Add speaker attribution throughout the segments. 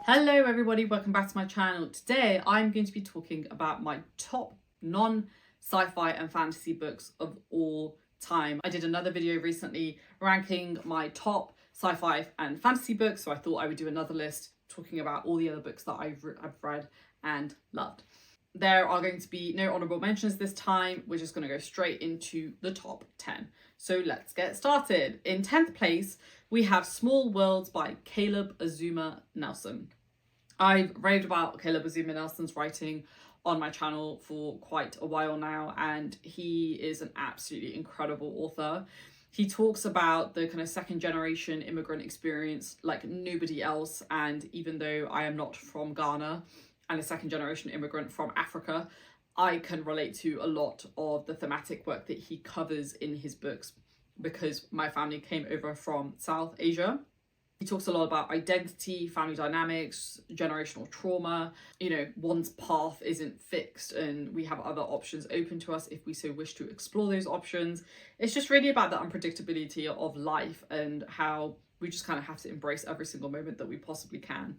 Speaker 1: Hello everybody, welcome back to my channel. Today I'm going to be talking about my top non-sci-fi and fantasy books of all time. I did another video recently ranking my top sci-fi and fantasy books, so I thought I would do another list talking about all the other books that I've read and loved. There are going to be no honourable mentions this time. We're just going to go straight into the top 10. So let's get started. In 10th place, we have Small Worlds by Caleb Azuma Nelson. I've raved about Caleb Azuma Nelson's writing on my channel for quite a while now, and he is an absolutely incredible author. He talks about the kind of second generation immigrant experience like nobody else, and even though I am not from Ghana and a second generation immigrant from Africa, I can relate to a lot of the thematic work that he covers in his books because my family came over from South Asia. He talks a lot about identity, family dynamics, generational trauma. You know, one's path isn't fixed and we have other options open to us if we so wish to explore those options. It's just really about the unpredictability of life and how we just kind of have to embrace every single moment that we possibly can.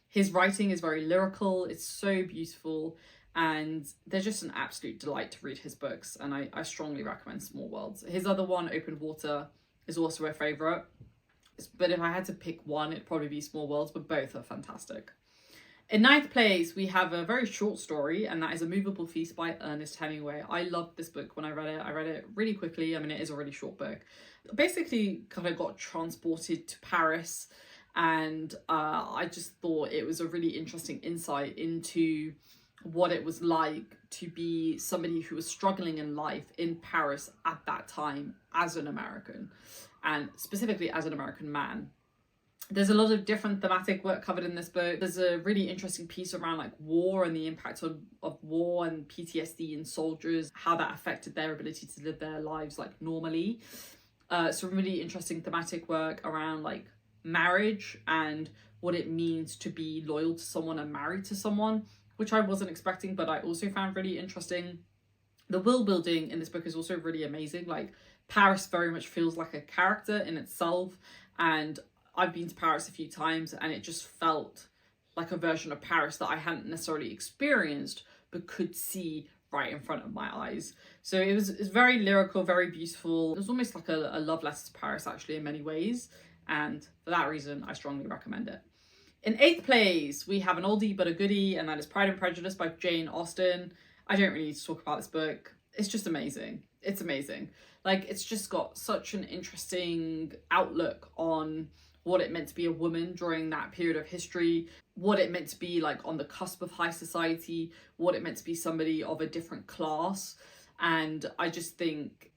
Speaker 1: His writing is very lyrical, it's so beautiful, and they're just an absolute delight to read his books, and I strongly recommend Small Worlds. His other one, Open Water, is also a favourite, but if I had to pick one, it'd probably be Small Worlds, but both are fantastic. In 9th place, we have a very short story, and that is A Movable Feast by Ernest Hemingway. I loved this book when I read it. I read it really quickly. I mean, it is a really short book. Basically, kind of got transported to Paris, and I just thought it was a really interesting insight into what it was like to be somebody who was struggling in life in Paris at that time as an American, and specifically as an American man. There's a lot of different thematic work covered in this book. There's a really interesting piece around like war and the impact of war and PTSD in soldiers, how that affected their ability to live their lives like normally. Some really interesting thematic work around like marriage and what it means to be loyal to someone and married to someone, which I wasn't expecting, but I also found really interesting. The world building in this book is also really amazing. Like, Paris very much feels like a character in itself, and I've been to Paris a few times and it just felt like a version of Paris that I hadn't necessarily experienced but could see right in front of my eyes. So it's very lyrical, very beautiful. It was almost like a love letter to Paris actually in many ways, and for that reason I strongly recommend it. In 8th place, we have an oldie but a goodie, and that is Pride and Prejudice by Jane Austen. I don't really need to talk about this book. It's just amazing. It's amazing. Like, it's just got such an interesting outlook on what it meant to be a woman during that period of history, what it meant to be like on the cusp of high society, what it meant to be somebody of a different class. And I just think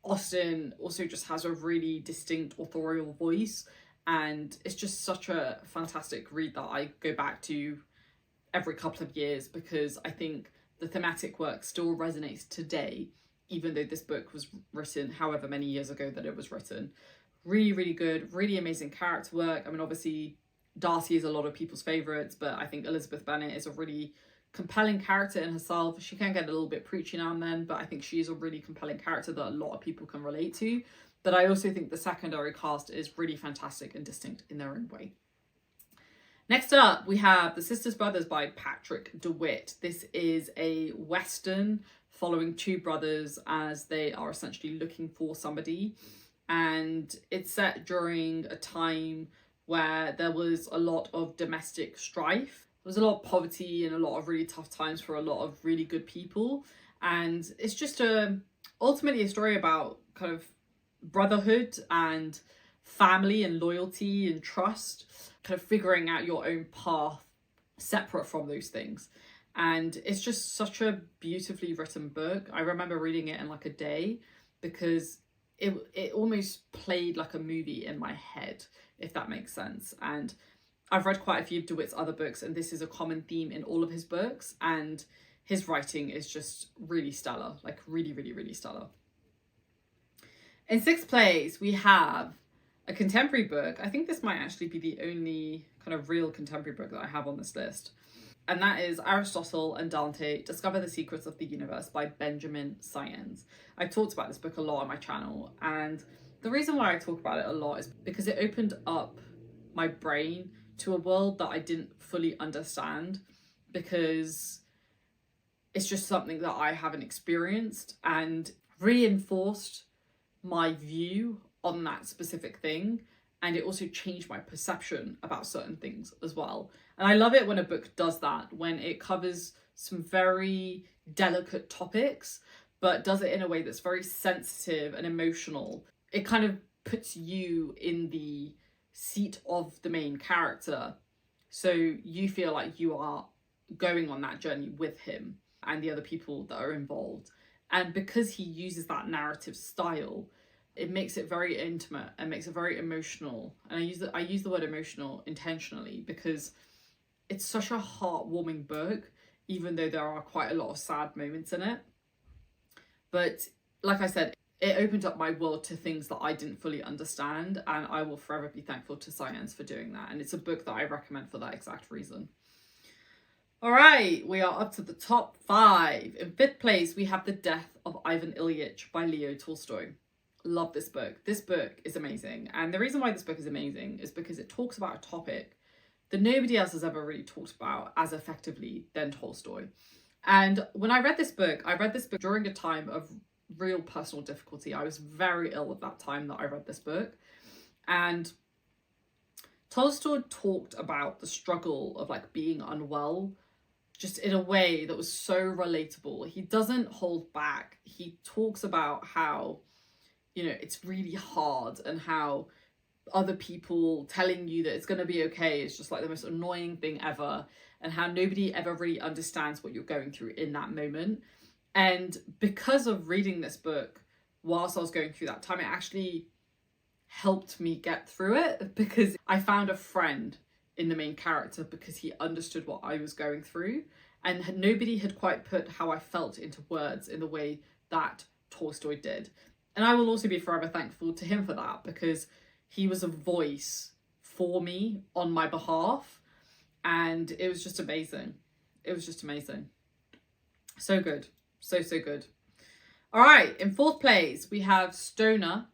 Speaker 1: Austen also just has a really distinct authorial voice, and it's just such a fantastic read that I go back to every couple of years because I think the thematic work still resonates today, even though this book was written however many years ago that it was written. Really, really good, really amazing character work. I mean, obviously, Darcy is a lot of people's favourites, but I think Elizabeth Bennet is a really compelling character in herself. She can get a little bit preachy now and then, but I think she's a really compelling character that a lot of people can relate to. But I also think the secondary cast is really fantastic and distinct in their own way. Next up, we have The Sisters Brothers by Patrick DeWitt. This is a Western following two brothers as they are essentially looking for somebody. And it's set during a time where there was a lot of domestic strife. There was a lot of poverty and a lot of really tough times for a lot of really good people. And it's just ultimately a story about kind of brotherhood and family and loyalty and trust, kind of figuring out your own path separate from those things. And it's just such a beautifully written book. I remember reading it in like a day because it almost played like a movie in my head, if that makes sense. And I've read quite a few of DeWitt's other books, and this is a common theme in all of his books, and his writing is just really stellar, like really, really, really stellar. In 6th place, we have a contemporary book. I think this might actually be the only kind of real contemporary book that I have on this list. And that is Aristotle and Dante, Discover the Secrets of the Universe by Benjamin Syends. I talked about this book a lot on my channel, and the reason why I talk about it a lot is because it opened up my brain to a world that I didn't fully understand, because it's just something that I haven't experienced, and reinforced my view on that specific thing. And it also changed my perception about certain things as well. And I love it when a book does that, when it covers some very delicate topics, but does it in a way that's very sensitive and emotional. It kind of puts you in the seat of the main character, so you feel like you are going on that journey with him and the other people that are involved. And because he uses that narrative style, it makes it very intimate and makes it very emotional. And I use the word emotional intentionally, because it's such a heartwarming book, even though there are quite a lot of sad moments in it. But like I said, it opened up my world to things that I didn't fully understand, and I will forever be thankful to science for doing that. And it's a book that I recommend for that exact reason. All right, we are up to the top 5. In 5th place, we have The Death of Ivan Ilyich by Leo Tolstoy. Love this book. This book is amazing. And the reason why this book is amazing is because it talks about a topic that nobody else has ever really talked about as effectively than Tolstoy. And when I read this book during a time of real personal difficulty. I was very ill at that time that I read this book. And Tolstoy talked about the struggle of like being unwell, just in a way that was so relatable. He doesn't hold back. He talks about how, you know, it's really hard, and how other people telling you that it's going to be okay is just like the most annoying thing ever, and how nobody ever really understands what you're going through in that moment. And because of reading this book whilst I was going through that time, it actually helped me get through it, because I found a friend in the main character because he understood what I was going through, and nobody had quite put how I felt into words in the way that Tolstoy did. And I will also be forever thankful to him for that, because he was a voice for me on my behalf, and it was just amazing. It was just amazing. So good. So good. All right, in 4th place, we have Stoner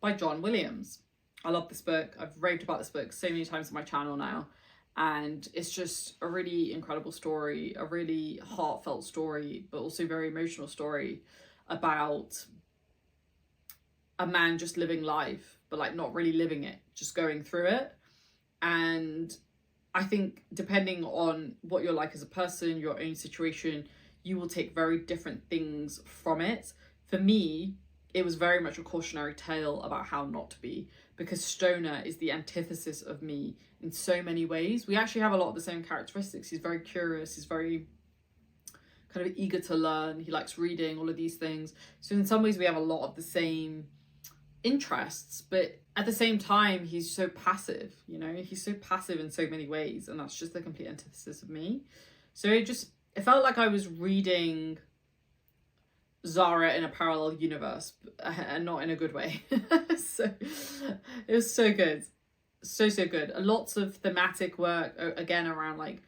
Speaker 1: by John Williams. I love this book. I've raved about this book so many times on my channel now. And it's just a really incredible story, a really heartfelt story, but also very emotional story about a man just living life, but like not really living it, just going through it. And I think depending on what you're like as a person, your own situation, you will take very different things from it. For me, it was very much a cautionary tale about how not to be, because Stoner is the antithesis of me in so many ways. We actually have a lot of the same characteristics. He's very curious, he's very kind of eager to learn, he likes reading, all of these things. So in some ways we have a lot of the same interests, but at the same time he's so passive, you know, he's so passive in so many ways, and that's just the complete antithesis of me. So it felt like I was reading Zara in a parallel universe, and not in a good way. So it was so good. So good. Lots of thematic work, again, around like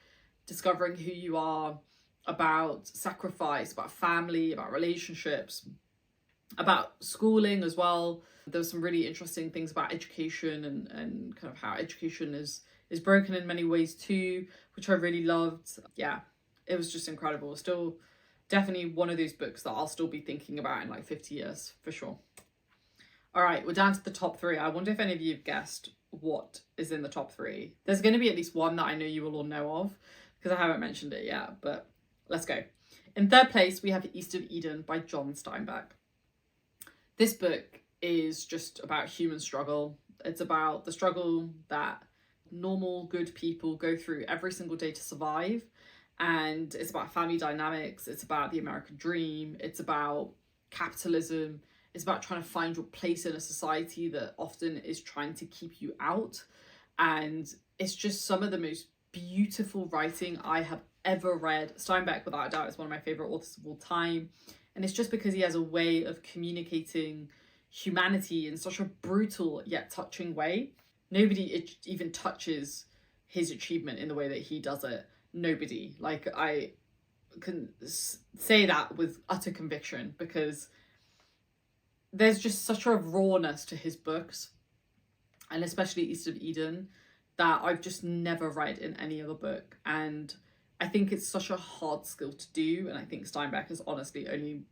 Speaker 1: discovering who you are, about sacrifice, about family, about relationships, about schooling as well. There was some really interesting things about education, and kind of how education is broken in many ways too, which I really loved. Yeah, it was just incredible. Still definitely one of those books that I'll still be thinking about in like 50 years for sure. All right, we're down to the top 3. I wonder if any of you have guessed what is in the top 3. There's going to be at least one that I know you will all know of, because I haven't mentioned it yet, but let's go. In 3rd place, we have East of Eden by John Steinbeck. This book is just about human struggle. It's about the struggle that normal, good people go through every single day to survive. And it's about family dynamics. It's about the American dream. It's about capitalism. It's about trying to find your place in a society that often is trying to keep you out. And it's just some of the most beautiful writing I have ever read. Steinbeck, without a doubt, is one of my favorite authors of all time. And it's just because he has a way of communicating humanity in such a brutal yet touching way. Nobody even touches his achievement in the way that he does it. Nobody. Like, I can say that with utter conviction, because there's just such a rawness to his books, and especially East of Eden, that I've just never read in any other book. And I think it's such a hard skill to do. And I think Steinbeck is honestly only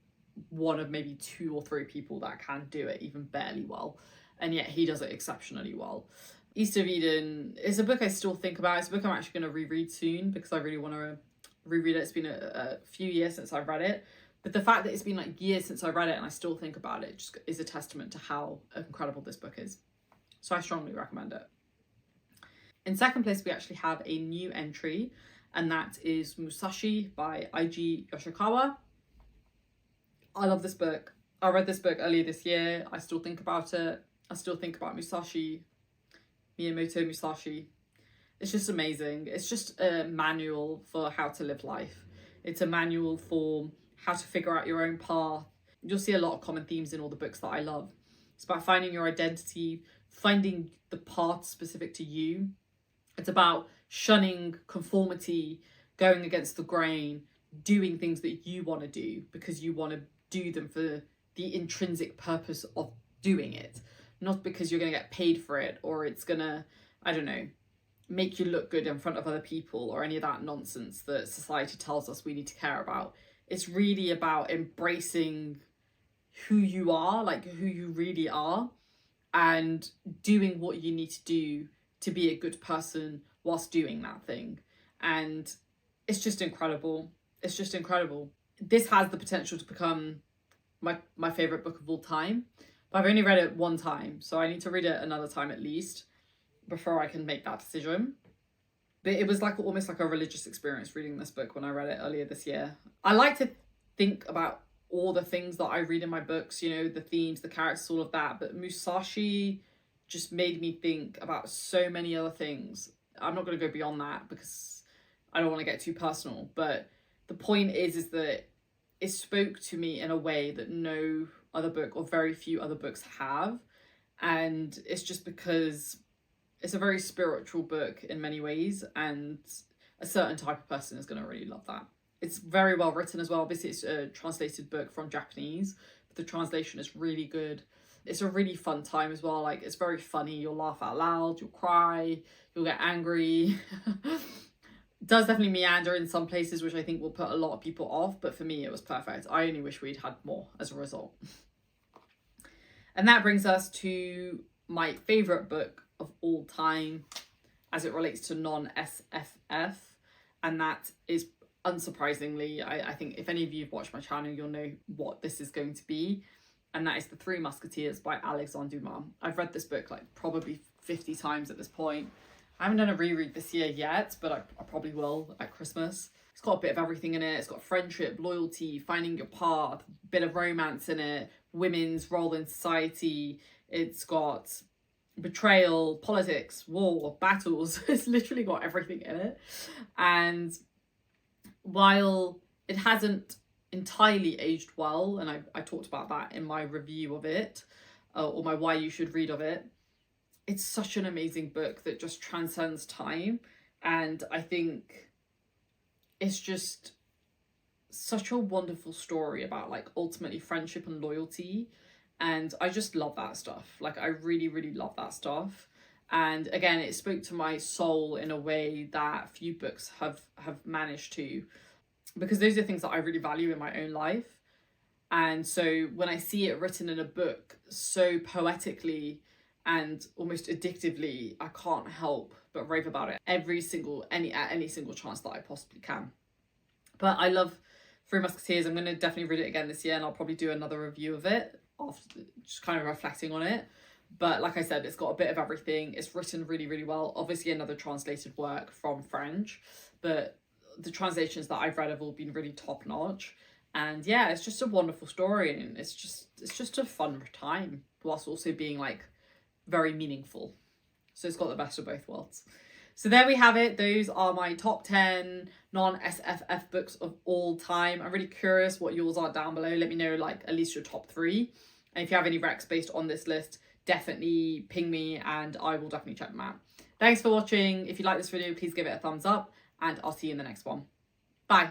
Speaker 1: one of maybe 2 or 3 people that can do it even barely well. And yet he does it exceptionally well. East of Eden is a book I still think about. It's a book I'm actually going to reread soon because I really want to reread it. It's been a few years since I've read it. But the fact that it's been like years since I read it and I still think about it just is a testament to how incredible this book is. So I strongly recommend it. In second place, we actually have a new entry, and that is Musashi by I.G. Yoshikawa. I love this book. I read this book earlier this year. I still think about it. I still think about Musashi, Miyamoto Musashi. It's just amazing. It's just a manual for how to live life. It's a manual for how to figure out your own path. You'll see a lot of common themes in all the books that I love. It's about finding your identity, finding the path specific to you. It's about shunning conformity, going against the grain, doing things that you want to do because you want to do them for the intrinsic purpose of doing it, not because you're going to get paid for it or it's going to, I don't know, make you look good in front of other people or any of that nonsense that society tells us we need to care about. It's really about embracing who you are, like who you really are, and doing what you need to do to be a good person whilst doing that thing. And it's just incredible. It's just incredible. This has the potential to become my favourite book of all time. But I've only read it one time, so I need to read it another time at least before I can make that decision. But it was like almost like a religious experience reading this book when I read it earlier this year. I like to think about all the things that I read in my books, you know, the themes, the characters, all of that. But Musashi just made me think about so many other things. I'm not going to go beyond that because I don't want to get too personal. But the point is that it spoke to me in a way that no other book or very few other books have. And it's just because it's a very spiritual book in many ways, and a certain type of person is going to really love that. It's very well written as well. Obviously, it's a translated book from Japanese, but the translation is really good. It's a really fun time as well. Like, it's very funny. You'll laugh out loud, you'll cry, you'll get angry. It does definitely meander in some places, which I think will put a lot of people off, but for me, it was perfect. I only wish we'd had more as a result. And that brings us to my favourite book of all time as it relates to non-SFF, and that is, unsurprisingly, I think if any of you have watched my channel, you'll know what this is going to be, and that is The Three Musketeers by Alexandre Dumas. I've read this book like probably 50 times at this point. I haven't done a reread this year yet, but I probably will at Christmas. It's got a bit of everything in it. It's got friendship, loyalty, finding your path, a bit of romance in it, women's role in society. It's got betrayal, politics, war, battles. It's literally got everything in it. And while it hasn't entirely aged well, and I talked about that in my review of it, or my why you should read of it, it's such an amazing book that just transcends time. And I think it's just such a wonderful story about like ultimately friendship and loyalty. And I just love that stuff. Like, I really, really love that stuff. And again, it spoke to my soul in a way that few books have managed to, because those are things that I really value in my own life. And so when I see it written in a book so poetically and almost addictively, I can't help but rave about it at any single chance that I possibly can. But I love Three Musketeers. I'm going to definitely read it again this year, and I'll probably do another review of it after, just kind of reflecting on it. But like I said, it's got a bit of everything. It's written really, really well. Obviously another translated work from French, but the translations that I've read have all been really top notch. And yeah, it's just a wonderful story, and it's just a fun time whilst also being like very meaningful. So it's got the best of both worlds. So there we have it. Those are my top 10 non-SFF books of all time. I'm really curious what yours are down below. Let me know like at least your top 3. And if you have any recs based on this list, definitely ping me and I will definitely check them out. Thanks for watching. If you like this video, please give it a thumbs up, and I'll see you in the next one. Bye.